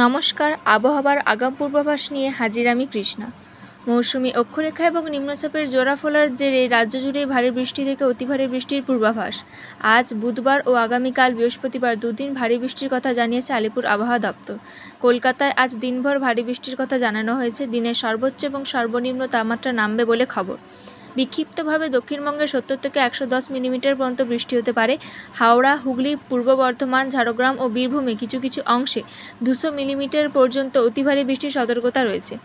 নমস্কার। আবহাওয়ার আগাম পূর্বাভাস নিয়ে হাজির আমি কৃষ্ণা। মৌসুমি অক্ষরেখা এবং নিম্নচাপের জোড়া ফলার জেরে রাজ্য জুড়ে ভারী বৃষ্টি থেকে অতি ভারী বৃষ্টির পূর্বাভাস। আজ বুধবার ও আগামীকাল বৃহস্পতিবার দুদিন ভারী বৃষ্টির কথা জানিয়েছে আলিপুর আবহাওয়া দপ্তর। কলকাতায় আজ দিনভর ভারী বৃষ্টির কথা জানানো হয়েছে। দিনের সর্বোচ্চ এবং সর্বনিম্ন তাপমাত্রা নামবে বলে খবর। বিক্ষিপ্তভাবে দক্ষিণবঙ্গের 70 থেকে 110 মিলিমিটার পর্যন্ত বৃষ্টি হতে পারে। হাওড়া, হুগলি, পূর্ব বর্ধমান, ঝাড়গ্রাম ও বীরভূমে কিছু কিছু অংশে 200 মিলিমিটার পর্যন্ত অতি ভারী বৃষ্টির সতর্কতা রয়েছে।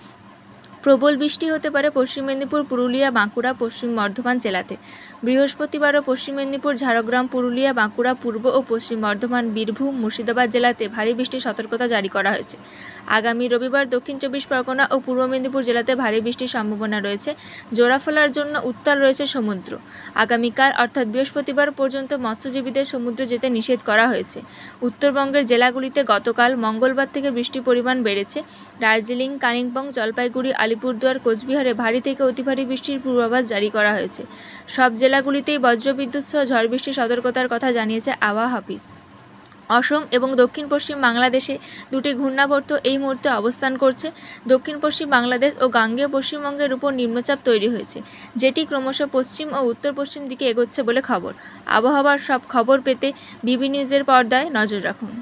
প্রবল বৃষ্টি হতে পারে পশ্চিম মেদিনীপুর, পুরুলিয়া, বাঁকুড়া, পশ্চিম বর্ধমান জেলাতে। বৃহস্পতিবারও পশ্চিম মেদিনীপুর, ঝাড়গ্রাম, পুরুলিয়া, বাঁকুড়া, পূর্ব ও পশ্চিম বর্ধমান, বীরভূম, মুর্শিদাবাদ জেলাতে ভারী বৃষ্টির সতর্কতা জারি করা হয়েছে। আগামী রবিবার দক্ষিণ 24 পরগনা ও পূর্ব মেদিনীপুর জেলাতে ভারী বৃষ্টির সম্ভাবনা রয়েছে। জোড়া ফলার জন্য উত্তাল রয়েছে সমুদ্র। আগামীকাল অর্থাৎ বৃহস্পতিবার পর্যন্ত মৎস্যজীবীদের সমুদ্রে যেতে নিষেধ করা হয়েছে। উত্তরবঙ্গের জেলাগুলিতে গতকাল মঙ্গলবার থেকে বৃষ্টির পরিমাণ বেড়েছে। দার্জিলিং, কালিম্পং, জলপাইগুড়ি, আলিপুরদুয়ার, কোচবিহারে ভারী থেকে অতি ভারী বৃষ্টির পূর্বাভাস জারি করা হয়েছে। সব জেলাগুলিতেই বজ্রবিদ্যুৎ সহ ঝড় বৃষ্টির সতর্কতার কথা জানিয়েছে আবহাওয়া অফিস। অসম এবং দক্ষিণ পশ্চিম বাংলাদেশে দুটি ঘূর্ণাবর্ত এই মুহূর্তে অবস্থান করছে। দক্ষিণ পশ্চিম বাংলাদেশ ও গাঙ্গেয় পশ্চিমবঙ্গের উপর নিম্নচাপ তৈরি হয়েছে, যেটি ক্রমশ পশ্চিম ও উত্তর পশ্চিম দিকে এগোচ্ছে বলে খবর। আবহাওয়ার সব খবর পেতে বিবি নিউজের পর্দায় নজর রাখুন।